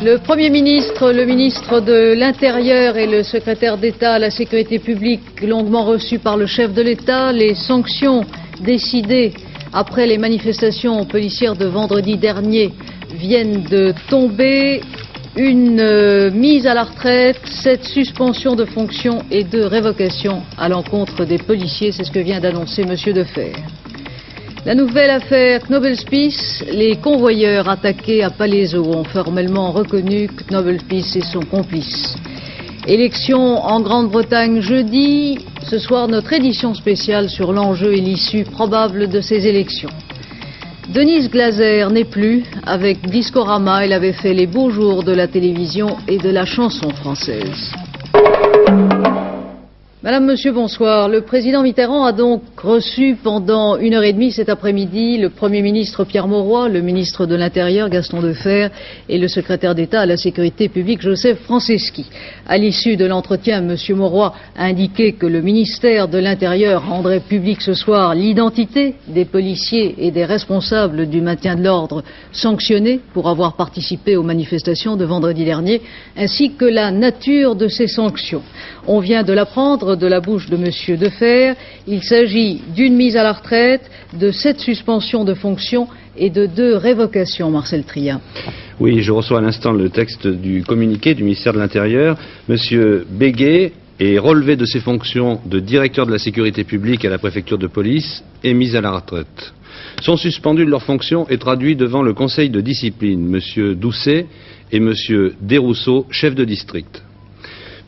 Le Premier ministre, le ministre de l'Intérieur et le secrétaire d'État à la Sécurité publique longuement reçus par le chef de l'État. Les sanctions décidées après les manifestations policières de vendredi dernier viennent de tomber. Une mise à la retraite, 7 suspensions de fonctions et 2 révocations à l'encontre des policiers. C'est ce que vient d'annoncer M. Defer. La nouvelle affaire Knobel's Peace, les convoyeurs attaqués à Palaiseau ont formellement reconnu Knobel's Peace et son complice. Élection en Grande-Bretagne jeudi. Ce soir, notre édition spéciale sur l'enjeu et l'issue probable de ces élections. Denise Glaser n'est plus. Avec Discorama, elle avait fait les beaux jours de la télévision et de la chanson française. Madame, Monsieur, bonsoir. Le président Mitterrand a donc reçu pendant 1h30 cet après-midi le Premier ministre Pierre Mauroy, le ministre de l'Intérieur Gaston Defer et le secrétaire d'État à la Sécurité publique Joseph Franceschi. À l'issue de l'entretien, Monsieur Mauroy a indiqué que le ministère de l'Intérieur rendrait public ce soir l'identité des policiers et des responsables du maintien de l'ordre sanctionnés pour avoir participé aux manifestations de vendredi dernier, ainsi que la nature de ces sanctions. On vient de l'apprendre de la bouche de M. Defer. Il s'agit d'une mise à la retraite, de 7 suspensions de fonctions et de 2 révocations, Marcel Tria. Oui, je reçois à l'instant le texte du communiqué du ministère de l'Intérieur. M. Béguet est relevé de ses fonctions de directeur de la sécurité publique à la préfecture de police et mis à la retraite. Sont suspendus de leurs fonctions et traduits devant le conseil de discipline M. Doucet et M. Desrousseaux, chef de district.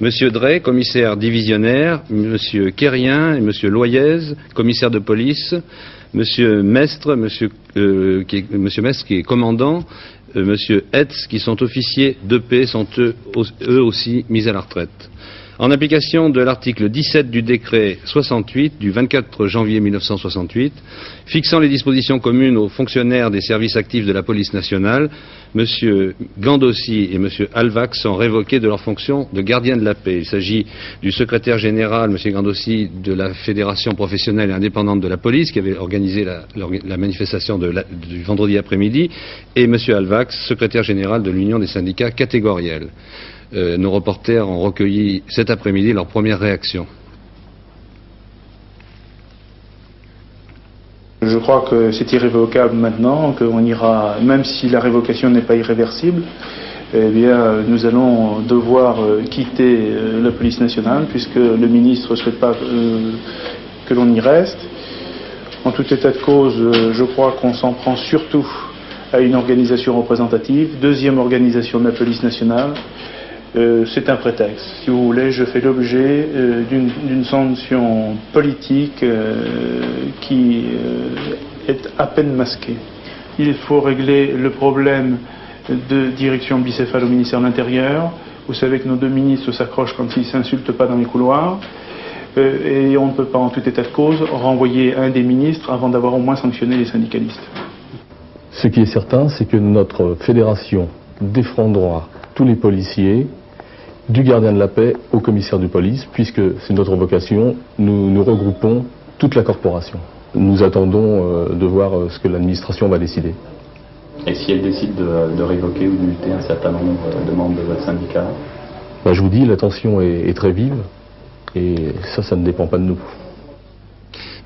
M. Drey, commissaire divisionnaire, M. Quérien et M. Loyez, commissaire de police, M. Mestre, qui est commandant, M. Hetz, qui sont officiers de paix, sont eux aussi mis à la retraite. En application de l'article 17 du décret 68 du 24 janvier 1968, fixant les dispositions communes aux fonctionnaires des services actifs de la police nationale, M. Gandossi et M. Alvax sont révoqués de leurs fonctions de gardiens de la paix. Il s'agit du secrétaire général, M. Gandossi, de la Fédération professionnelle et indépendante de la police, qui avait organisé la manifestation du vendredi après-midi, et M. Alvax, secrétaire général de l'Union des syndicats catégoriels. Nos reporters ont recueilli cet après-midi leur première réaction. Je crois que c'est irrévocable maintenant, qu'on ira, même si la révocation n'est pas irréversible, eh bien, nous allons devoir quitter la police nationale, puisque le ministre ne souhaite pas que l'on y reste. En tout état de cause, je crois qu'on s'en prend surtout à une organisation représentative, deuxième organisation de la police nationale. C'est un prétexte. Si vous voulez, je fais l'objet d'une sanction politique qui est à peine masquée. Il faut régler le problème de direction bicéphale au ministère de l'Intérieur. Vous savez que nos 2 ministres s'accrochent quand ils ne s'insultent pas dans les couloirs. Et on ne peut pas, en tout état de cause, renvoyer un des ministres avant d'avoir au moins sanctionné les syndicalistes. Ce qui est certain, c'est que notre fédération défendra tous les policiers, du gardien de la paix au commissaire de police, puisque c'est notre vocation, nous regroupons toute la corporation. Nous attendons de voir ce que l'administration va décider. Et si elle décide de révoquer ou de muter un certain nombre de membres de votre syndicat? Je vous dis, la tension est très vive, et ça ne dépend pas de nous.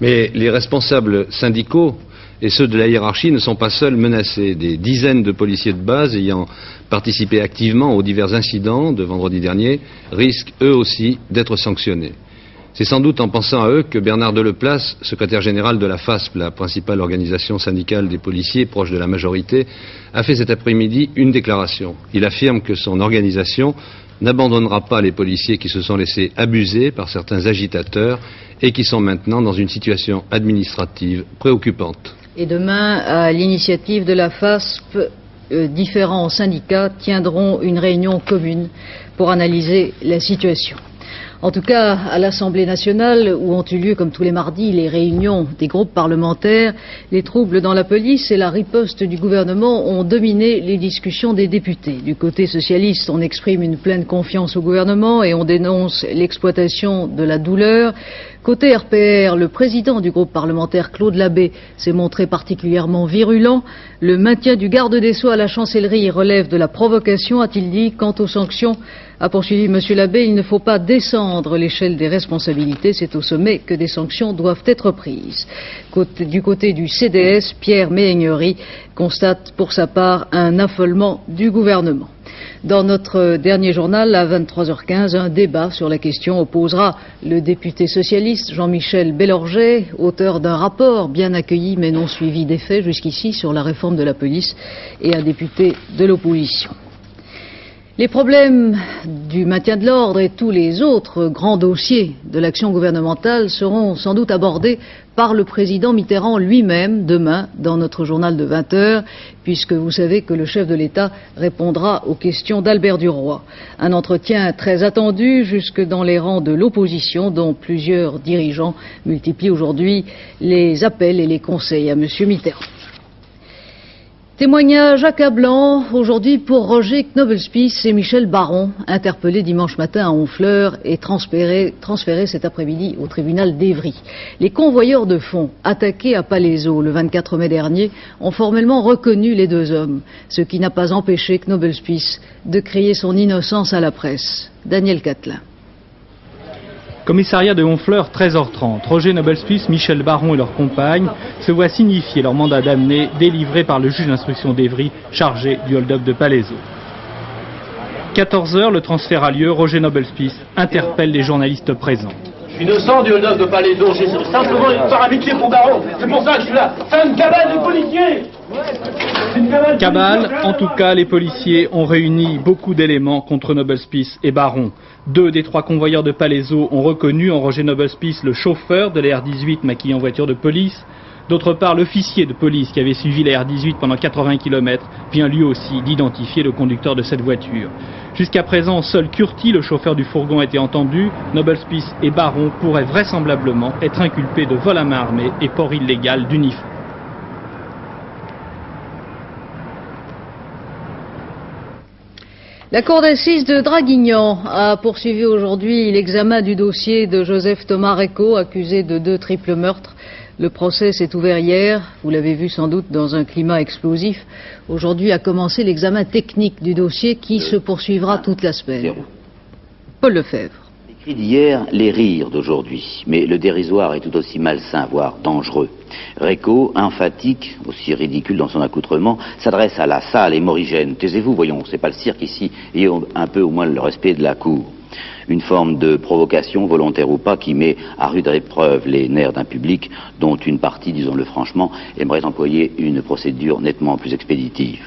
Mais les responsables syndicaux et ceux de la hiérarchie ne sont pas seuls menacés. Des dizaines de policiers de base ayant participé activement aux divers incidents de vendredi dernier risquent eux aussi d'être sanctionnés. C'est sans doute en pensant à eux que Bernard Deleplace, secrétaire général de la FASP, la principale organisation syndicale des policiers proche de la majorité, a fait cet après-midi une déclaration. Il affirme que son organisation n'abandonnera pas les policiers qui se sont laissés abuser par certains agitateurs et qui sont maintenant dans une situation administrative préoccupante. Et demain, à l'initiative de la FASP, différents syndicats tiendront une réunion commune pour analyser la situation. En tout cas, à l'Assemblée nationale, où ont eu lieu, comme tous les mardis, les réunions des groupes parlementaires, les troubles dans la police et la riposte du gouvernement ont dominé les discussions des députés. Du côté socialiste, on exprime une pleine confiance au gouvernement et on dénonce l'exploitation de la douleur. Côté RPR, le président du groupe parlementaire, Claude Labbé, s'est montré particulièrement virulent. Le maintien du garde des Sceaux à la chancellerie relève de la provocation, a-t-il dit. Quant aux sanctions, a poursuivi M. Labbé, il ne faut pas descendre l'échelle des responsabilités. C'est au sommet que des sanctions doivent être prises. Du côté du CDS, Pierre Méhaignery constate pour sa part un affolement du gouvernement. Dans notre dernier journal, à 23h15, un débat sur la question opposera le député socialiste Jean-Michel Bélorgey, auteur d'un rapport bien accueilli mais non suivi d'effet jusqu'ici sur la réforme de la police, et un député de l'opposition. Les problèmes du maintien de l'ordre et tous les autres grands dossiers de l'action gouvernementale seront sans doute abordés par le président Mitterrand lui-même demain dans notre journal de 20h, puisque vous savez que le chef de l'État répondra aux questions d'Albert Duroy. Un entretien très attendu jusque dans les rangs de l'opposition, dont plusieurs dirigeants multiplient aujourd'hui les appels et les conseils à M. Mitterrand. Témoignage accablant aujourd'hui pour Roger Knobelspiess et Michel Baron, interpellés dimanche matin à Honfleur et transférés cet après-midi au tribunal d'Évry. Les convoyeurs de fonds attaqués à Palaiseau le 24 mai dernier ont formellement reconnu les deux hommes, ce qui n'a pas empêché Knobelspiess de crier son innocence à la presse. Daniel Catlin. Commissariat de Honfleur, 13h30. Roger Knobelspiess, Michel Baron et leurs compagnes se voient signifier leur mandat d'amener délivré par le juge d'instruction d'Évry chargé du hold-up de Palaiseau. 14h, le transfert a lieu. Roger Knobelspiess interpelle les journalistes présents. Je suis innocent du hold-up de Palaiseau. J'ai simplement une par amitié pour Baron. C'est pour ça que je suis là. C'est une cabane de policiers. Cabale, en tout cas, les policiers ont réuni beaucoup d'éléments contre Knobelspiess et Baron. 2 des 3 convoyeurs de Palaiseau ont reconnu en Roger Knobelspiess le chauffeur de la R18 maquillé en voiture de police. D'autre part, l'officier de police qui avait suivi la R18 pendant 80 km vient lui aussi d'identifier le conducteur de cette voiture. Jusqu'à présent, seul Curti, le chauffeur du fourgon, a été entendu. Knobelspiess et Baron pourraient vraisemblablement être inculpés de vol à main armée et port illégal d'uniforme. La cour d'assises de Draguignan a poursuivi aujourd'hui l'examen du dossier de Joseph Thomas Récaud, accusé de 2 triples meurtres. Le procès s'est ouvert hier, vous l'avez vu sans doute dans un climat explosif. Aujourd'hui a commencé l'examen technique du dossier qui se poursuivra toute la semaine. Paul Lefebvre. Les cris d'hier, les rires d'aujourd'hui, mais le dérisoire est tout aussi malsain, voire dangereux. Récaud, emphatique, aussi ridicule dans son accoutrement, s'adresse à la salle et morigène. Taisez-vous, voyons, c'est pas le cirque ici, ayons un peu au moins le respect de la cour. Une forme de provocation, volontaire ou pas, qui met à rude épreuve les nerfs d'un public dont une partie, disons-le franchement, aimerait employer une procédure nettement plus expéditive.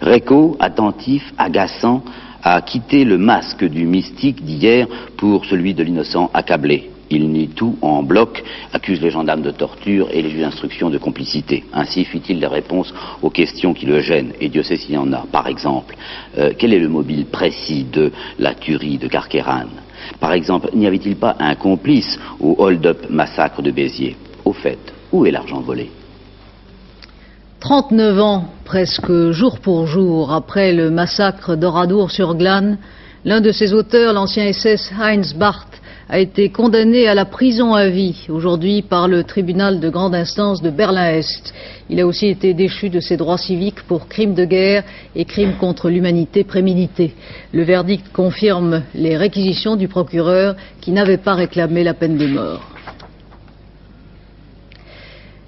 Récaud, attentif, agaçant, a quitté le masque du mystique d'hier pour celui de l'innocent accablé. Il nie tout en bloc, accuse les gendarmes de torture et les juges d'instruction de complicité. Ainsi fit-il des réponses aux questions qui le gênent, et Dieu sait s'il y en a. Par exemple, quel est le mobile précis de la tuerie de Carqueiranne? Par exemple, n'y avait-il pas un complice au hold-up massacre de Béziers? Au fait, où est l'argent volé? 39 ans, presque jour pour jour, après le massacre d'Oradour-sur-Glane, l'un de ses auteurs, l'ancien SS Heinz Barth, a été condamné à la prison à vie, aujourd'hui par le tribunal de grande instance de Berlin-Est. Il a aussi été déchu de ses droits civiques pour crimes de guerre et crimes contre l'humanité prémédités. Le verdict confirme les réquisitions du procureur qui n'avait pas réclamé la peine de mort.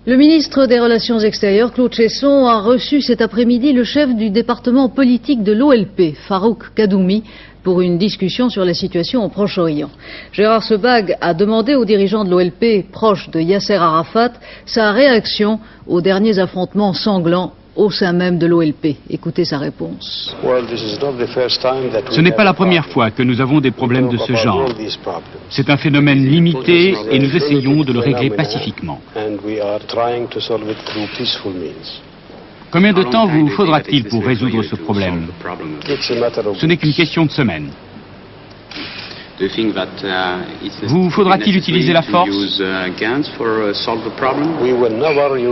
Le ministre des Relations extérieures, Claude Cheysson, a reçu cet après-midi le chef du département politique de l'OLP, Farouk Kaddoumi, pour une discussion sur la situation au Proche-Orient. Gérard Sebag a demandé aux dirigeants de l'OLP, proches de Yasser Arafat, sa réaction aux derniers affrontements sanglants au sein même de l'OLP. Écoutez sa réponse. Ce n'est pas la première fois que nous avons des problèmes de ce genre. C'est un phénomène limité et nous essayons de le régler pacifiquement. Combien de temps vous faudra-t-il pour résoudre ce problème? Ce n'est qu'une question de semaines. Vous faudra-t-il utiliser la force?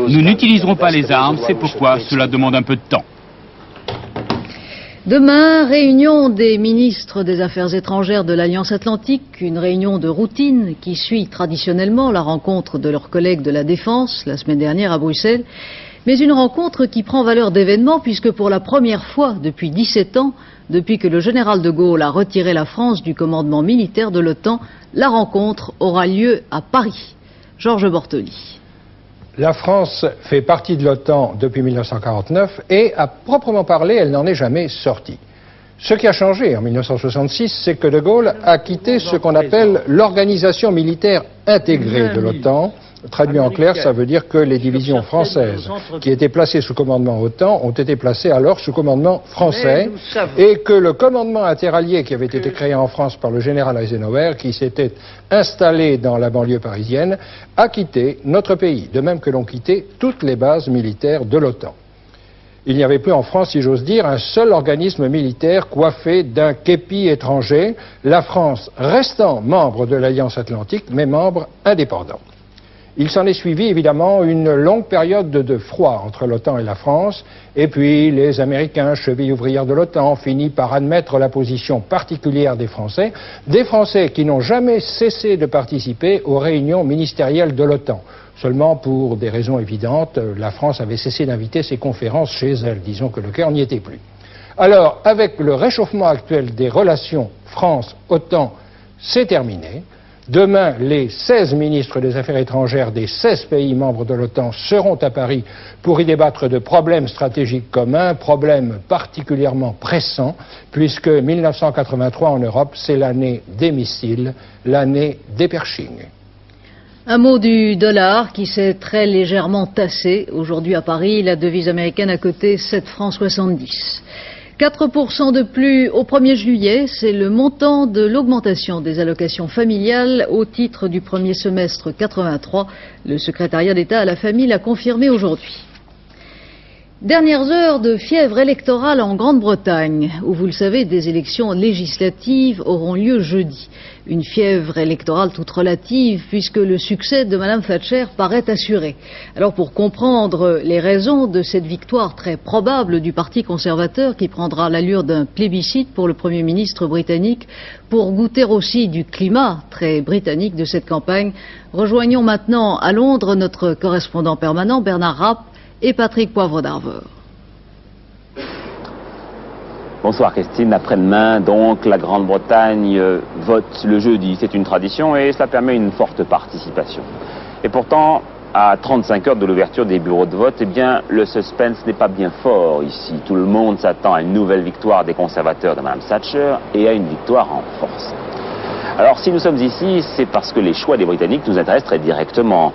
Nous n'utiliserons pas les armes, c'est pourquoi cela demande un peu de temps. Demain, réunion des ministres des Affaires étrangères de l'Alliance Atlantique, une réunion de routine qui suit traditionnellement la rencontre de leurs collègues de la Défense la semaine dernière à Bruxelles, mais une rencontre qui prend valeur d'événement puisque pour la première fois depuis 17 ans, depuis que le général de Gaulle a retiré la France du commandement militaire de l'OTAN, la rencontre aura lieu à Paris. Georges Bortoli. La France fait partie de l'OTAN depuis 1949 et, à proprement parler, elle n'en est jamais sortie. Ce qui a changé en 1966, c'est que de Gaulle a quitté ce qu'on appelle l'organisation militaire intégrée de l'OTAN. Traduit en clair, ça veut dire que les divisions françaises qui étaient placées sous commandement OTAN ont été placées alors sous commandement français et que le commandement interallié qui avait été créé en France par le général Eisenhower, qui s'était installé dans la banlieue parisienne, a quitté notre pays, de même que l'ont quitté toutes les bases militaires de l'OTAN. Il n'y avait plus en France, si j'ose dire, un seul organisme militaire coiffé d'un képi étranger, la France restant membre de l'Alliance Atlantique, mais membre indépendant. Il s'en est suivi évidemment une longue période de froid entre l'OTAN et la France, et puis les Américains, chevilles ouvrières de l'OTAN, finissent par admettre la position particulière des Français qui n'ont jamais cessé de participer aux réunions ministérielles de l'OTAN. Seulement, pour des raisons évidentes, la France avait cessé d'inviter ces conférences chez elle. Disons que le cœur n'y était plus. Alors, avec le réchauffement actuel des relations France-OTAN, c'est terminé. Demain, les 16 ministres des Affaires étrangères des 16 pays membres de l'OTAN seront à Paris pour y débattre de problèmes stratégiques communs, problèmes particulièrement pressants, puisque 1983 en Europe, c'est l'année des missiles, l'année des Pershing. Un mot du dollar qui s'est très légèrement tassé. Aujourd'hui à Paris, la devise américaine a coté 7,70 francs. 4% de plus au 1er juillet, c'est le montant de l'augmentation des allocations familiales au titre du premier semestre 83. Le secrétariat d'État à la famille l'a confirmé aujourd'hui. Dernières heures de fièvre électorale en Grande-Bretagne, où vous le savez, des élections législatives auront lieu jeudi. Une fièvre électorale toute relative, puisque le succès de Mme Thatcher paraît assuré. Alors pour comprendre les raisons de cette victoire très probable du Parti conservateur, qui prendra l'allure d'un plébiscite pour le Premier ministre britannique, pour goûter aussi du climat très britannique de cette campagne, rejoignons maintenant à Londres notre correspondant permanent Bernard Rapp et Patrick Poivre d'Arvor. Bonsoir Christine, après-demain donc la Grande-Bretagne vote le jeudi, c'est une tradition et cela permet une forte participation. Et pourtant, à 35 heures de l'ouverture des bureaux de vote, eh bien le suspense n'est pas bien fort ici. Tout le monde s'attend à une nouvelle victoire des conservateurs de Mme Thatcher et à une victoire en force. Alors si nous sommes ici, c'est parce que les choix des Britanniques nous intéressent très directement.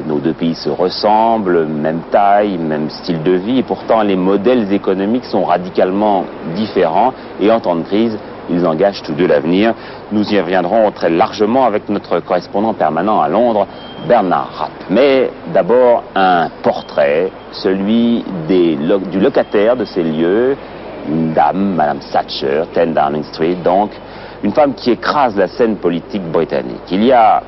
Nos deux pays se ressemblent, même taille, même style de vie, et pourtant les modèles économiques sont radicalement différents, et en temps de crise, ils engagent tous deux l'avenir. Nous y reviendrons très largement avec notre correspondant permanent à Londres, Bernard Rapp. Mais d'abord, un portrait, celui du locataire de ces lieux, une dame, Mme Thatcher, 10 Downing Street, donc, une femme qui écrase la scène politique britannique. Il y a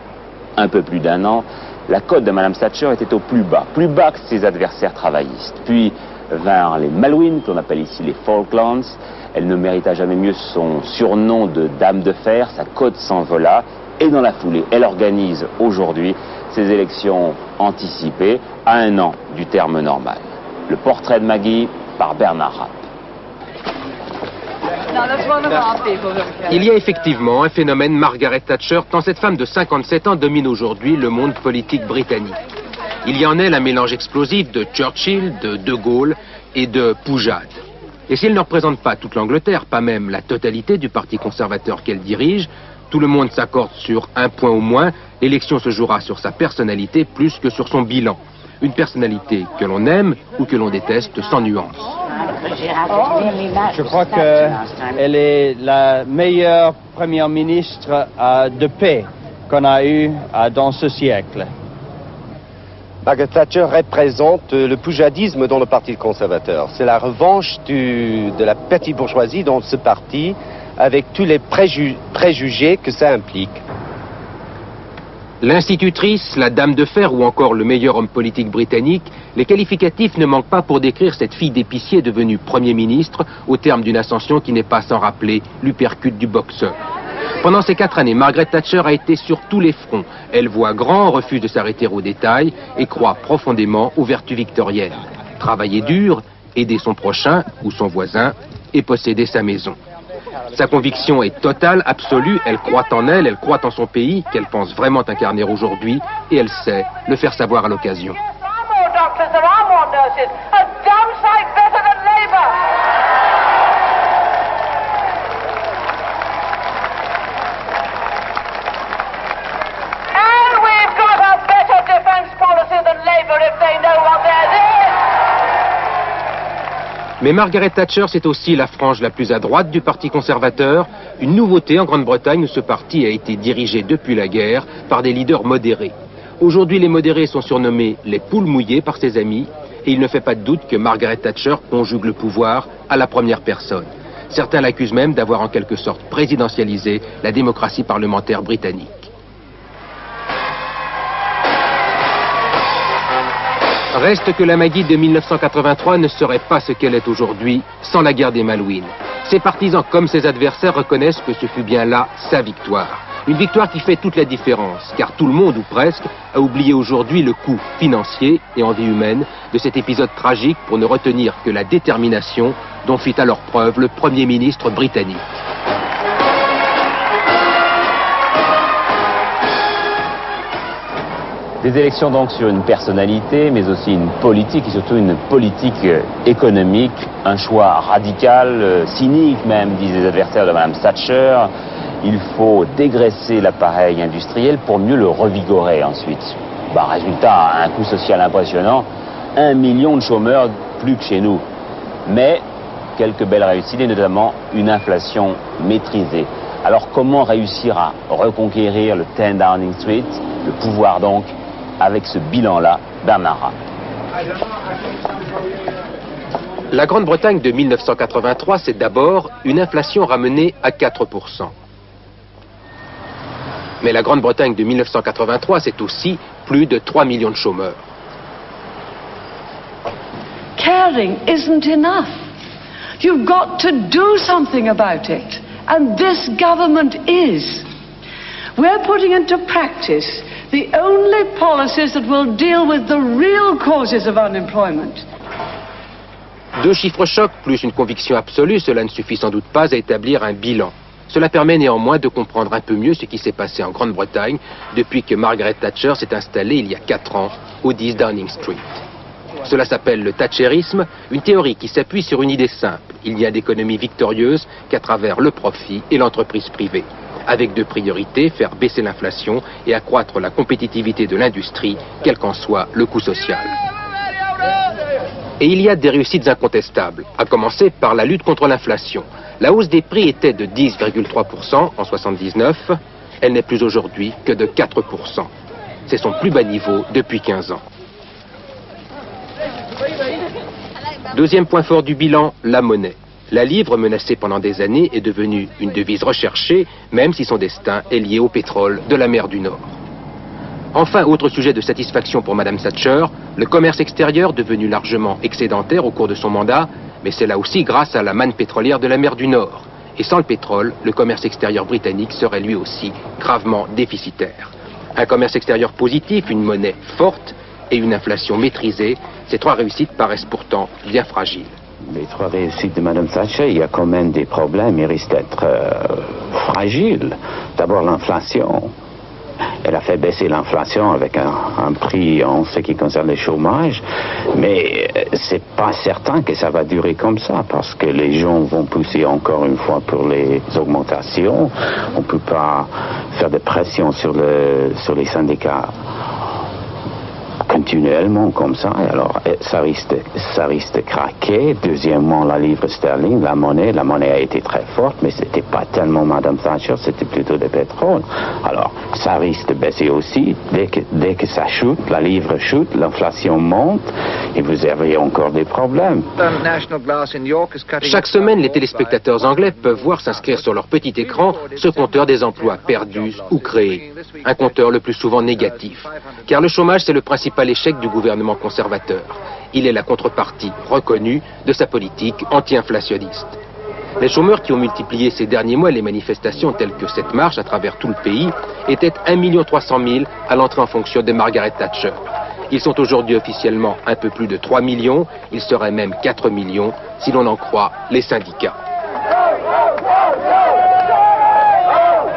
un peu plus d'un an, la cote de Mme Thatcher était au plus bas que ses adversaires travaillistes. Puis vinrent les Malouines, qu'on appelle ici les Falklands. Elle ne mérita jamais mieux son surnom de dame de fer, sa cote s'envola, et dans la foulée, elle organise aujourd'hui ses élections anticipées à 1 an du terme normal. Le portrait de Maggie par Bernard Rapp. Il y a effectivement un phénomène Margaret Thatcher, tant cette femme de 57 ans domine aujourd'hui le monde politique britannique. Il y en est un mélange explosif de Churchill, de Gaulle et de Poujade. Et s'il ne représente pas toute l'Angleterre, pas même la totalité du parti conservateur qu'elle dirige, tout le monde s'accorde sur un point au moins, l'élection se jouera sur sa personnalité plus que sur son bilan. Une personnalité que l'on aime ou que l'on déteste sans nuance. Je crois qu'elle est la meilleure première ministre de paix qu'on a eue dans ce siècle. Margaret Thatcher représente le poujadisme dans le Parti conservateur. C'est la revanche de la petite bourgeoisie dans ce parti avec tous les préjugés que ça implique. L'institutrice, la dame de fer ou encore le meilleur homme politique britannique, les qualificatifs ne manquent pas pour décrire cette fille d'épicier devenue Premier ministre au terme d'une ascension qui n'est pas sans rappeler l'uppercut du boxeur. Pendant ces 4 années, Margaret Thatcher a été sur tous les fronts. Elle voit grand, refuse de s'arrêter aux détails et croit profondément aux vertus victoriennes. Travailler dur, aider son prochain ou son voisin et posséder sa maison. Sa conviction est totale, absolue, elle croit en elle croit en son pays, qu'elle pense vraiment incarner aujourd'hui, et elle sait le faire savoir à l'occasion. Mais Margaret Thatcher, c'est aussi la frange la plus à droite du Parti conservateur, une nouveauté en Grande-Bretagne où ce parti a été dirigé depuis la guerre par des leaders modérés. Aujourd'hui, les modérés sont surnommés les poules mouillées par ses amis, et il ne fait pas de doute que Margaret Thatcher conjugue le pouvoir à la première personne. Certains l'accusent même d'avoir en quelque sorte présidentialisé la démocratie parlementaire britannique. Reste que la Maggie de 1983 ne serait pas ce qu'elle est aujourd'hui sans la guerre des Malouines. Ses partisans comme ses adversaires reconnaissent que ce fut bien là sa victoire. Une victoire qui fait toute la différence, car tout le monde, ou presque, a oublié aujourd'hui le coût financier et en vie humaine de cet épisode tragique pour ne retenir que la détermination dont fit alors preuve le Premier ministre britannique. Des élections donc sur une personnalité, mais aussi une politique, et surtout une politique économique, un choix radical, cynique même, disent les adversaires de Mme Thatcher. Il faut dégraisser l'appareil industriel pour mieux le revigorer ensuite. Résultat, un coût social impressionnant, 1 million de chômeurs plus que chez nous. Mais quelques belles réussites, et notamment une inflation maîtrisée. Alors comment réussir à reconquérir le 10 Downing Street, le pouvoir donc, avec ce bilan-là, Bernard. La Grande-Bretagne de 1983, c'est d'abord une inflation ramenée à 4%. Mais la Grande-Bretagne de 1983, c'est aussi plus de 3 millions de chômeurs. Caring isn't enough. You've got to do something about it. And this government is. We're putting into practice the only policies that will deal with the real causes of unemployment. 2 chiffres chocs plus une conviction absolue, cela ne suffit sans doute pas à établir un bilan. Cela permet néanmoins de comprendre un peu mieux ce qui s'est passé en Grande-Bretagne depuis que Margaret Thatcher s'est installée il y a 4 ans au 10 Downing Street. Cela s'appelle le thatcherisme, une théorie qui s'appuie sur une idée simple. Il n'y a d'économie victorieuse qu'à travers le profit et l'entreprise privée. Avec 2 priorités, faire baisser l'inflation et accroître la compétitivité de l'industrie, quel qu'en soit le coût social. Et il y a des réussites incontestables, à commencer par la lutte contre l'inflation. La hausse des prix était de 10,3% en 1979, elle n'est plus aujourd'hui que de 4%. C'est son plus bas niveau depuis 15 ans. Deuxième point fort du bilan, la monnaie. La livre, menacée pendant des années, est devenue une devise recherchée, même si son destin est lié au pétrole de la mer du Nord. Enfin, autre sujet de satisfaction pour Mme Thatcher, le commerce extérieur devenu largement excédentaire au cours de son mandat, mais c'est là aussi grâce à la manne pétrolière de la mer du Nord. Et sans le pétrole, le commerce extérieur britannique serait lui aussi gravement déficitaire. Un commerce extérieur positif, une monnaie forte et une inflation maîtrisée, ces 3 réussites paraissent pourtant bien fragiles. Les 3 réussites de Mme Thatcher, il y a quand même des problèmes, ils risquent d'être fragiles. D'abord l'inflation. Elle a fait baisser l'inflation avec un prix en ce qui concerne le chômage, mais c'est pas certain que ça va durer comme ça, parce que les gens vont pousser encore une fois pour les augmentations. On peut pas faire de pression sur les syndicats continuellement comme ça. Alors, ça risque de craquer. Deuxièmement, la livre sterling, la monnaie a été très forte, mais c'était pas tellement Madame Thatcher, c'était plutôt le pétrole. Alors, ça risque de baisser aussi. Dès que ça chute, la livre chute, l'inflation monte, et vous avez encore des problèmes. Chaque semaine, les téléspectateurs anglais peuvent voir s'inscrire sur leur petit écran ce compteur des emplois perdus ou créés. Un compteur le plus souvent négatif. Car le chômage, c'est le principal échec du gouvernement conservateur. Il est la contrepartie reconnue de sa politique anti-inflationniste. Les chômeurs qui ont multiplié ces derniers mois les manifestations telles que cette marche à travers tout le pays étaient 1 300 000 à l'entrée en fonction de Margaret Thatcher. Ils sont aujourd'hui officiellement un peu plus de 3 millions, ils seraient même 4 millions si l'on en croit les syndicats.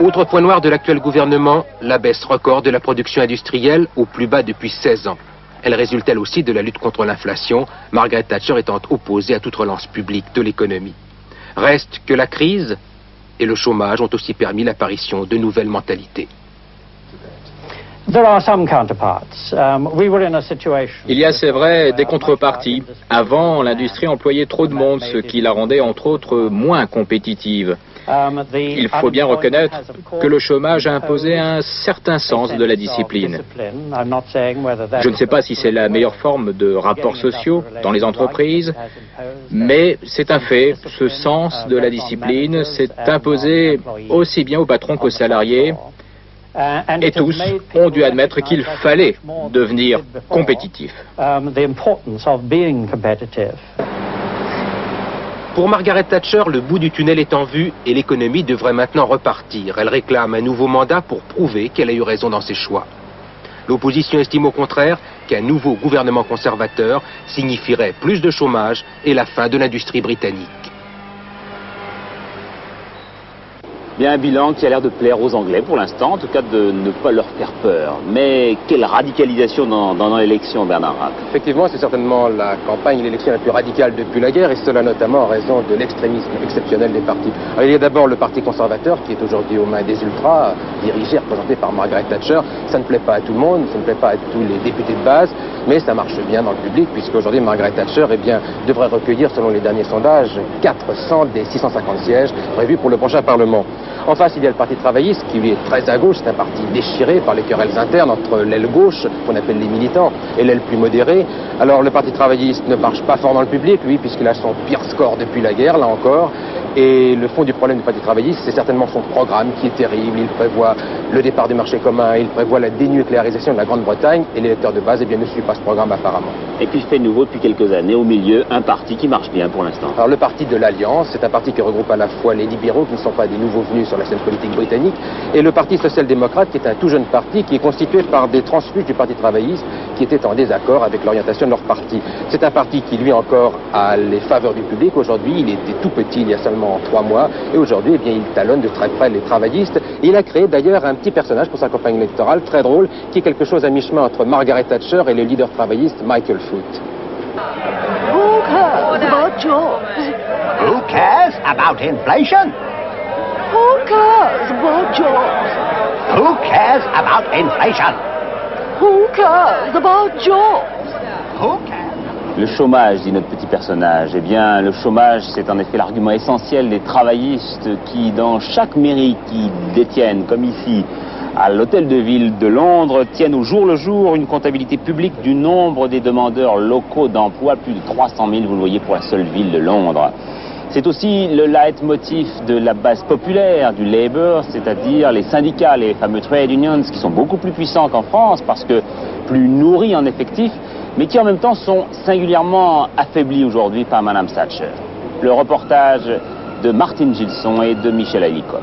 Autre point noir de l'actuel gouvernement, la baisse record de la production industrielle au plus bas depuis 16 ans. Elle résulte elle aussi de la lutte contre l'inflation, Margaret Thatcher étant opposée à toute relance publique de l'économie. Reste que la crise et le chômage ont aussi permis l'apparition de nouvelles mentalités. Il y a, c'est vrai, des contreparties. Avant, l'industrie employait trop de monde, ce qui la rendait, entre autres, moins compétitive. Il faut bien reconnaître que le chômage a imposé un certain sens de la discipline. Je ne sais pas si c'est la meilleure forme de rapports sociaux dans les entreprises, mais c'est un fait. Ce sens de la discipline s'est imposé aussi bien aux patrons qu'aux salariés. Et tous ont dû admettre qu'il fallait devenir compétitif. Pour Margaret Thatcher, le bout du tunnel est en vue et l'économie devrait maintenant repartir. Elle réclame un nouveau mandat pour prouver qu'elle a eu raison dans ses choix. L'opposition estime au contraire qu'un nouveau gouvernement conservateur signifierait plus de chômage et la fin de l'industrie britannique. Bien un bilan qui a l'air de plaire aux Anglais pour l'instant, en tout cas de ne pas leur faire peur. Mais quelle radicalisation dans l'élection, Bernard Rapp? Effectivement, c'est certainement la campagne et l'élection la plus radicale depuis la guerre, et cela notamment en raison de l'extrémisme exceptionnel des partis. Alors, il y a d'abord le parti conservateur qui est aujourd'hui aux mains des ultras, dirigé, représenté par Margaret Thatcher. Ça ne plaît pas à tout le monde, ça ne plaît pas à tous les députés de base, mais ça marche bien dans le public, puisqu'aujourd'hui Margaret Thatcher devrait recueillir, selon les derniers sondages, 400 des 650 sièges prévus pour le prochain Parlement. En face, il y a le Parti travailliste, qui lui est très à gauche. C'est un parti déchiré par les querelles internes entre l'aile gauche, qu'on appelle les militants, et l'aile plus modérée. Alors, le Parti travailliste ne marche pas fort dans le public, lui, puisqu'il a son pire score depuis la guerre, là encore. Et le fond du problème du Parti travailliste, c'est certainement son programme qui est terrible. Il prévoit le départ du marché commun, il prévoit la dénucléarisation de la Grande-Bretagne, et l'électeur de base, ne suit pas ce programme apparemment. Et puis fait nouveau depuis quelques années, au milieu, un parti qui marche bien pour l'instant. Alors le Parti de l'Alliance, c'est un parti qui regroupe à la fois les libéraux, qui ne sont pas des nouveaux venus sur la scène politique britannique, et le Parti social-démocrate, qui est un tout jeune parti, qui est constitué par des transfuges du Parti travailliste, qui étaient en désaccord avec l'orientation de leur parti. C'est un parti qui, lui encore, a les faveurs du public. Aujourd'hui, il était tout petit il y a seulement 3 mois, et aujourd'hui, il talonne de très près les travaillistes. Et il a créé d'ailleurs un petit personnage pour sa campagne électorale, très drôle, qui est quelque chose à mi-chemin entre Margaret Thatcher et le leader travailliste Michael Foot. Who cares about jobs? Who cares about inflation? Who cares about jobs? Who cares about inflation? Who cares about jobs? Who cares? Le chômage, dit notre petit personnage. Eh bien, le chômage, c'est en effet l'argument essentiel des travaillistes qui, dans chaque mairie qui détiennent, comme ici, à l'hôtel de ville de Londres, tiennent au jour le jour une comptabilité publique du nombre des demandeurs locaux d'emploi, plus de 300 000, vous le voyez, pour la seule ville de Londres. C'est aussi le leitmotiv de la base populaire du Labour, c'est-à-dire les syndicats, les fameux trade unions, qui sont beaucoup plus puissants qu'en France, parce que plus nourris en effectifs, mais qui en même temps sont singulièrement affaiblis aujourd'hui par Mme Thatcher. Le reportage de Martine Gilson et de Michel Alicot.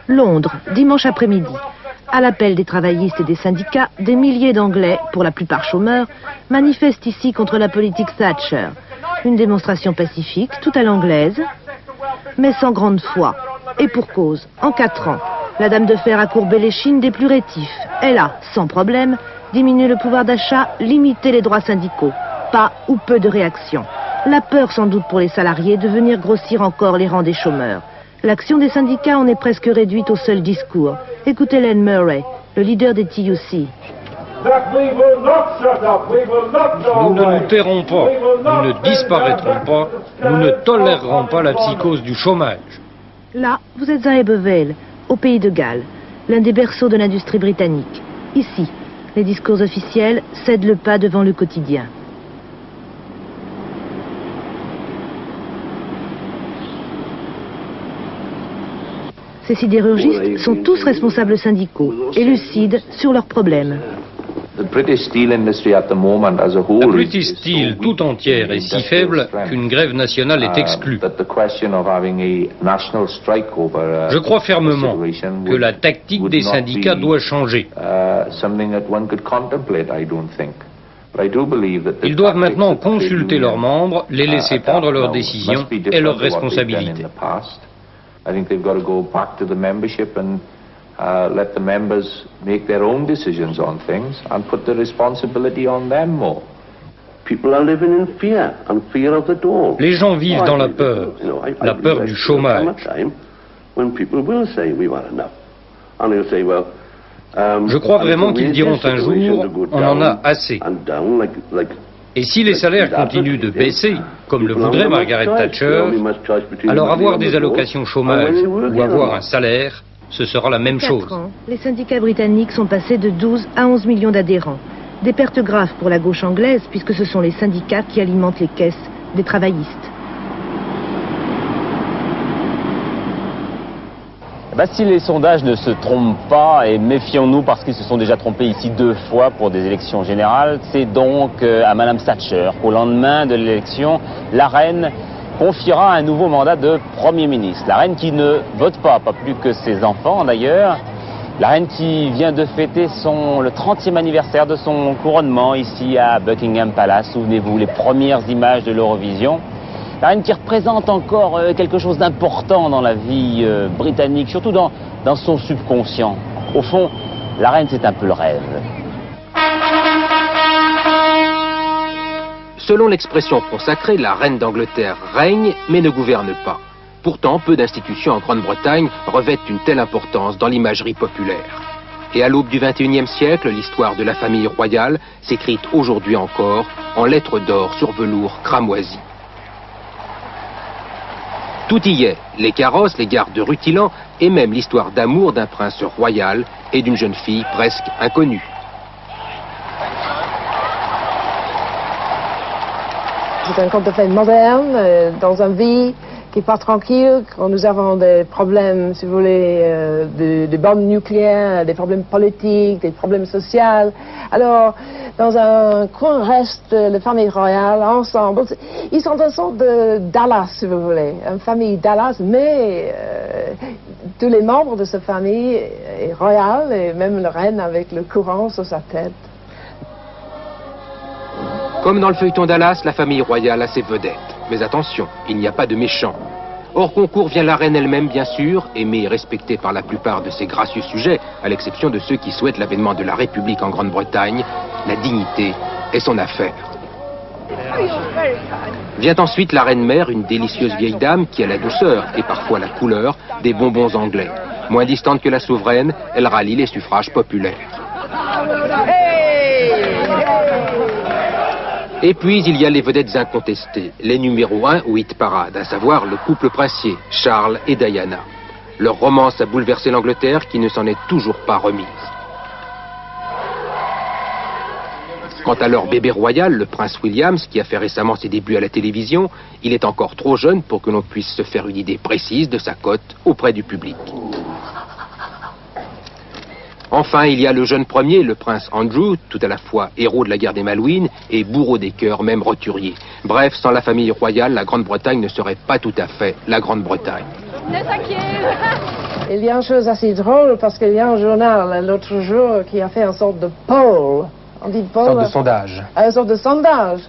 Londres, dimanche après-midi. À l'appel des travaillistes et des syndicats, des milliers d'Anglais, pour la plupart chômeurs, manifestent ici contre la politique Thatcher. Une démonstration pacifique, tout à l'anglaise, mais sans grande foi. Et pour cause, en 4 ans, la dame de fer a courbé les chines des plus rétifs. Elle a, sans problème, diminué le pouvoir d'achat, limité les droits syndicaux. Pas ou peu de réaction. La peur sans doute pour les salariés de venir grossir encore les rangs des chômeurs. L'action des syndicats en est presque réduite au seul discours. Écoutez Len Murray, le leader des TUC. Nous ne nous tairons pas, nous ne disparaîtrons pas, nous ne tolérerons pas la psychose du chômage. Là, vous êtes à Ebbw, au pays de Galles, l'un des berceaux de l'industrie britannique. Ici, les discours officiels cèdent le pas devant le quotidien. Ces sidérurgistes sont tous responsables syndicaux et lucides sur leurs problèmes. La British Steel tout entière est si faible qu'une grève nationale est exclue. Je crois fermement que la tactique des syndicats doit changer. Ils doivent maintenant consulter leurs membres, les laisser prendre leurs décisions et leurs responsabilités. I think they've got to go back to the membership and let the members make their own decisions on things and put the responsibility on them more. People are living in fear and fear of the dole. Les gens vivent dans la peur du chômage. Je crois vraiment qu'ils diront un jour, on en a assez. Et si les salaires continuent de baisser, comme le voudrait Margaret Thatcher, alors avoir des allocations chômage ou avoir un salaire, ce sera la même chose. Les syndicats britanniques sont passés de 12 à 11 millions d'adhérents. Des pertes graves pour la gauche anglaise, puisque ce sont les syndicats qui alimentent les caisses des travaillistes. Si les sondages ne se trompent pas, et méfions-nous parce qu'ils se sont déjà trompés ici 2 fois pour des élections générales, c'est donc à Madame Thatcher qu'au lendemain de l'élection, la reine confiera un nouveau mandat de Premier ministre. La reine qui ne vote pas plus que ses enfants d'ailleurs. La reine qui vient de fêter le 30e anniversaire de son couronnement ici à Buckingham Palace. Souvenez-vous, les premières images de l'Eurovision. La reine qui représente encore quelque chose d'important dans la vie britannique, surtout dans son subconscient. Au fond, la reine, c'est un peu le rêve. Selon l'expression consacrée, la reine d'Angleterre règne, mais ne gouverne pas. Pourtant, peu d'institutions en Grande-Bretagne revêtent une telle importance dans l'imagerie populaire. Et à l'aube du XXIe siècle, l'histoire de la famille royale s'écrit aujourd'hui encore en lettres d'or sur velours cramoisi. Tout y est, les carrosses, les gardes rutilants et même l'histoire d'amour d'un prince royal et d'une jeune fille presque inconnue. C'est un conte de fées moderne, dans une vie qui n'est pas tranquille, quand nous avons des problèmes, si vous voulez, de bombes nucléaires, des problèmes politiques, des problèmes sociaux. Alors, dans un coin reste les familles royales ensemble. Ils sont une sorte de Dallas, si vous voulez, une famille Dallas, mais tous les membres de cette famille est royale, et même la reine avec le couronne sur sa tête. Comme dans le feuilleton Dallas, la famille royale a ses vedettes. Mais attention, il n'y a pas de méchants. Hors concours vient la reine elle-même, bien sûr, aimée et respectée par la plupart de ses gracieux sujets, à l'exception de ceux qui souhaitent l'avènement de la République en Grande-Bretagne. La dignité est son affaire. Vient ensuite la reine-mère, une délicieuse vieille dame qui a la douceur et parfois la couleur des bonbons anglais. Moins distante que la souveraine, elle rallie les suffrages populaires. Et puis il y a les vedettes incontestées, les numéros 1 ou hit parade, à savoir le couple princier, Charles et Diana. Leur romance a bouleversé l'Angleterre qui ne s'en est toujours pas remise. Quant à leur bébé royal, le prince Williams, qui a fait récemment ses débuts à la télévision, il est encore trop jeune pour que l'on puisse se faire une idée précise de sa cote auprès du public. Enfin, il y a le jeune premier, le prince Andrew, tout à la fois héros de la guerre des Malouines et bourreau des cœurs, même roturier. Bref, sans la famille royale, la Grande-Bretagne ne serait pas tout à fait la Grande-Bretagne. Il y a une chose assez drôle, parce qu'il y a un journal l'autre jour qui a fait une sorte de poll. On dit poll, une sorte de sondage. Une sorte de sondage.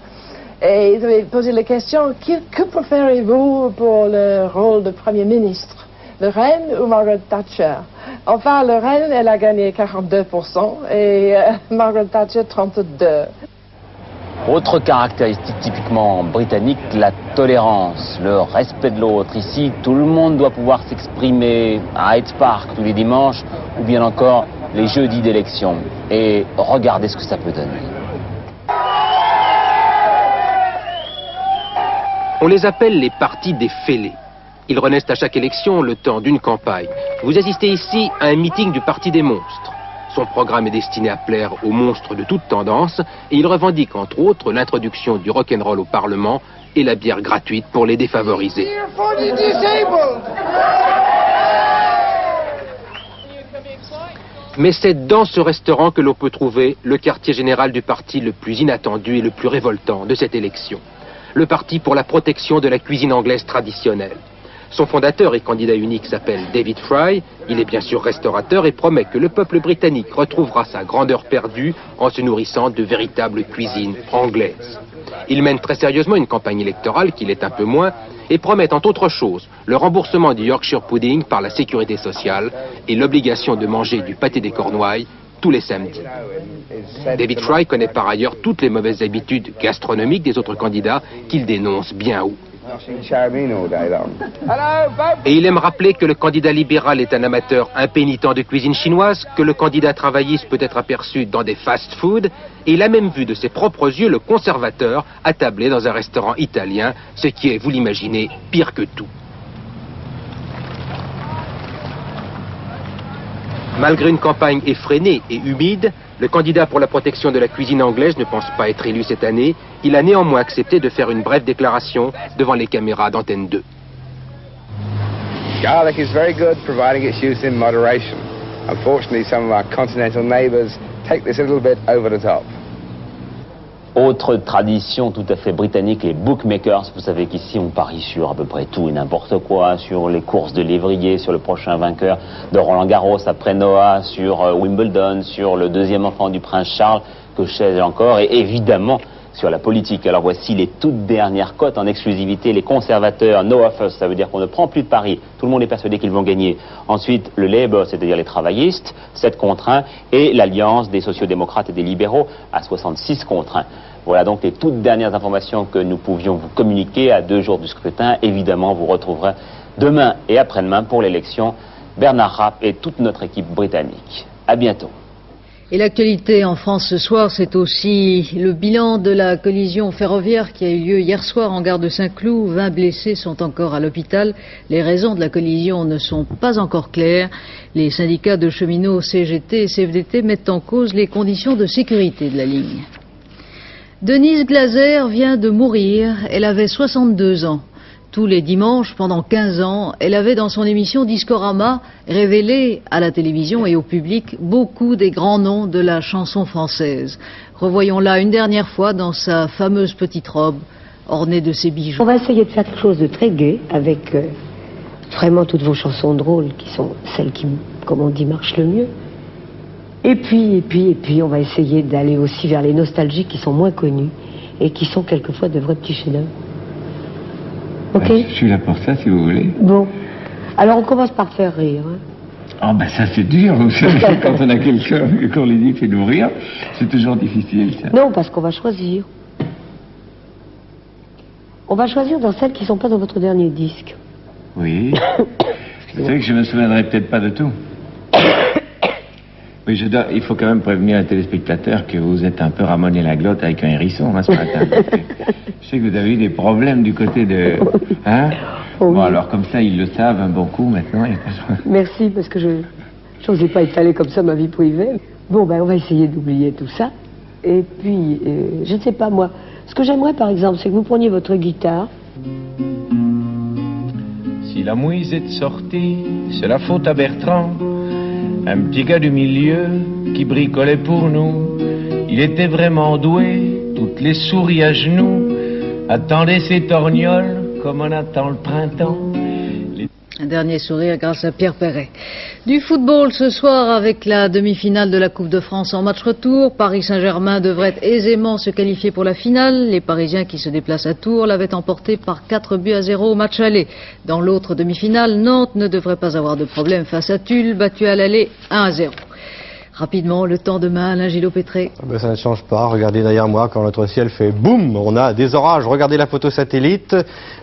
Et ils avaient posé la question, que préférez-vous pour le rôle de Premier ministre, le reine ou Margaret Thatcher? Enfin, la reine, elle a gagné 42% et Margaret Thatcher 32%. Autre caractéristique typiquement britannique, la tolérance, le respect de l'autre. Ici, tout le monde doit pouvoir s'exprimer à Hyde Park tous les dimanches, ou bien encore les jeudis d'élection. Et regardez ce que ça peut donner. On les appelle les partis des fêlés. Ils renaissent à chaque élection le temps d'une campagne. Vous assistez ici à un meeting du Parti des monstres. Son programme est destiné à plaire aux monstres de toute tendance et il revendique entre autres l'introduction du rock'n'roll au Parlement et la bière gratuite pour les défavorisés. Mais c'est dans ce restaurant que l'on peut trouver le quartier général du parti le plus inattendu et le plus révoltant de cette élection. Le parti pour la protection de la cuisine anglaise traditionnelle. Son fondateur et candidat unique s'appelle David Fry. Il est bien sûr restaurateur et promet que le peuple britannique retrouvera sa grandeur perdue en se nourrissant de véritable cuisine anglaise. Il mène très sérieusement une campagne électorale qu'il est un peu moins et promet entre autres choses le remboursement du Yorkshire Pudding par la sécurité sociale et l'obligation de manger du pâté des Cornouailles tous les samedis. David Fry connaît par ailleurs toutes les mauvaises habitudes gastronomiques des autres candidats qu'il dénonce bien haut. Et il aime rappeler que le candidat libéral est un amateur impénitent de cuisine chinoise, que le candidat travailliste peut être aperçu dans des fast-foods, et il a même vu de ses propres yeux le conservateur attablé dans un restaurant italien, ce qui est, vous l'imaginez, pire que tout. Malgré une campagne effrénée et humide, le candidat pour la protection de la cuisine anglaise ne pense pas être élu cette année. Il a néanmoins accepté de faire une brève déclaration devant les caméras d'Antenne 2. Garlic is very good, providing its use in moderation. Unfortunately, some of our continental neighbours take this a little bit over the top. Autre tradition tout à fait britannique, les bookmakers. Vous savez qu'ici on parie sur à peu près tout et n'importe quoi, sur les courses de lévrier, sur le prochain vainqueur de Roland Garros après Noah, sur Wimbledon, sur le deuxième enfant du prince Charles, que sais-je encore, et évidemment sur la politique. Alors voici les toutes dernières cotes en exclusivité. Les conservateurs, no offers, ça veut dire qu'on ne prend plus de paris. Tout le monde est persuadé qu'ils vont gagner. Ensuite, le Labour, c'est-à-dire les travaillistes, 7 contre 1, et l'alliance des sociodémocrates et des libéraux à 66 contre 1. Voilà donc les toutes dernières informations que nous pouvions vous communiquer à 2 jours du scrutin. Évidemment, vous retrouverez demain et après-demain pour l'élection Bernard Rapp et toute notre équipe britannique. À bientôt. Et l'actualité en France ce soir, c'est aussi le bilan de la collision ferroviaire qui a eu lieu hier soir en gare de Saint-Cloud. 20 blessés sont encore à l'hôpital. Les raisons de la collision ne sont pas encore claires. Les syndicats de cheminots CGT et CFDT mettent en cause les conditions de sécurité de la ligne. Denise Glaser vient de mourir. Elle avait 62 ans. Tous les dimanches, pendant 15 ans, elle avait dans son émission Discorama révélé à la télévision et au public beaucoup des grands noms de la chanson française. Revoyons-la une dernière fois dans sa fameuse petite robe ornée de ses bijoux. On va essayer de faire quelque chose de très gai avec vraiment toutes vos chansons drôles qui sont celles qui, comme on dit, marchent le mieux. Et puis, on va essayer d'aller aussi vers les nostalgiques qui sont moins connus et qui sont quelquefois de vrais petits chefs-d'œuvre. Ok. Je suis là pour ça, si vous voulez. Bon. Alors, on commence par faire rire. Hein. Oh, ben ça, c'est dur. Vous savez, quand on a quelqu'un qu'on lui dit fait-nous rire, c'est toujours difficile, ça. Non, parce qu'on va choisir. On va choisir dans celles qui ne sont pas dans votre dernier disque. Oui. Vous savez que je me souviendrai peut-être pas de tout. Oui, il faut quand même prévenir un téléspectateur que vous êtes un peu ramoné la glotte avec un hérisson, hein, ce matin. Je sais que vous avez eu des problèmes du côté de... Hein? Oh, bon, oui. Alors comme ça, ils le savent un bon coup maintenant. Merci, parce que je n'osais pas étaler comme ça ma vie privée. Bon, ben on va essayer d'oublier tout ça. Et puis, je ne sais pas moi, ce que j'aimerais par exemple, c'est que vous preniez votre guitare. Si la mouise est sortie, c'est la faute à Bertrand. Un petit gars du milieu qui bricolait pour nous. Il était vraiment doué, toutes les souris à genoux attendaient ses torgnoles comme on attend le printemps. Un dernier sourire grâce à Pierre Perret. Du football ce soir avec la demi-finale de la Coupe de France en match retour. Paris Saint-Germain devrait aisément se qualifier pour la finale. Les Parisiens qui se déplacent à Tours l'avaient emporté par 4-0 au match aller. Dans l'autre demi-finale, Nantes ne devrait pas avoir de problème face à Tulle, battu à l'aller 1-0. Rapidement, le temps demain, Alain Gillot-Pétré. Ça ne change pas. Regardez derrière moi, quand notre ciel fait boum, on a des orages. Regardez la photo satellite.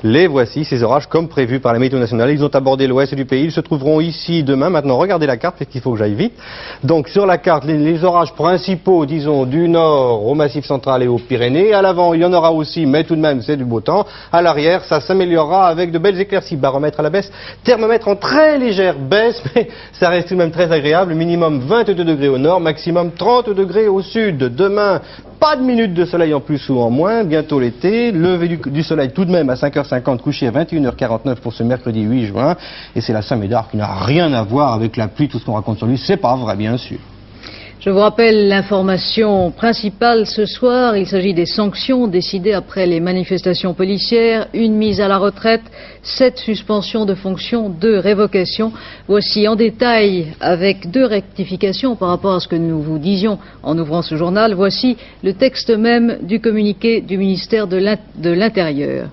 Les voici, ces orages, comme prévu par la météo nationale. Ils ont abordé l'ouest du pays. Ils se trouveront ici demain. Maintenant, regardez la carte, parce qu'il faut que j'aille vite. Donc, sur la carte, les orages principaux, disons, du nord au Massif central et aux Pyrénées. À l'avant, il y en aura aussi, mais tout de même, c'est du beau temps. À l'arrière, ça s'améliorera avec de belles éclaircies. Baromètre à la baisse, thermomètre en très légère baisse, mais ça reste tout de même très agréable. Minimum 22 degrés au nord, maximum 30 degrés au sud. Demain, pas de minutes de soleil en plus ou en moins, bientôt l'été, lever du soleil tout de même à 5h50, couché à 21h49 pour ce mercredi 8 juin, et c'est la Saint-Médard qui n'a rien à voir avec la pluie, tout ce qu'on raconte sur lui, c'est pas vrai bien sûr. Je vous rappelle l'information principale ce soir. Il s'agit des sanctions décidées après les manifestations policières. 1 mise à la retraite, 7 suspensions de fonctions, 2 révocations. Voici en détail, avec 2 rectifications par rapport à ce que nous vous disions en ouvrant ce journal. Voici le texte même du communiqué du ministère de l'Intérieur.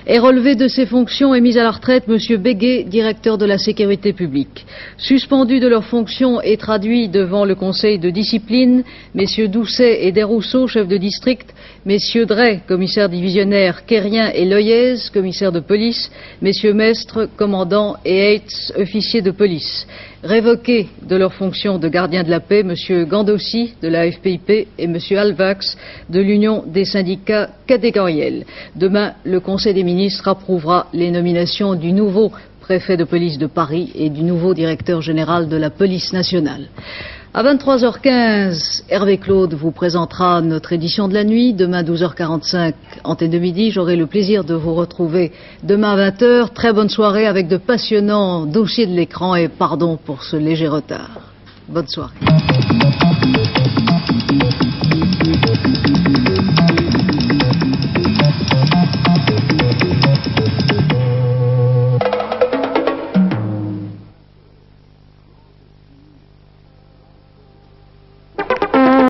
Est relevé de ses fonctions et mis à la retraite M. Béguet, directeur de la sécurité publique. Suspendu de leurs fonctions et traduit devant le conseil de discipline, M. Doucet et Desrousseaux, chefs de district, M. Drey, commissaire divisionnaire, Quérien et Loyez, commissaire de police, M. Mestre, commandant, et Heitz, officier de police. Révoqués de leurs fonctions de gardien de la paix, M. Gandossi de la FPIP et M. Alvax de l'Union des syndicats catégoriels. Demain, le Conseil des ministres approuvera les nominations du nouveau préfet de police de Paris et du nouveau directeur général de la police nationale. À 23h15, Hervé Claude vous présentera notre édition de la nuit. Demain, 12h45, antenne de midi. J'aurai le plaisir de vous retrouver demain à 20h. Très bonne soirée avec de passionnants dossiers de l'écran et pardon pour ce léger retard. Bonne soirée.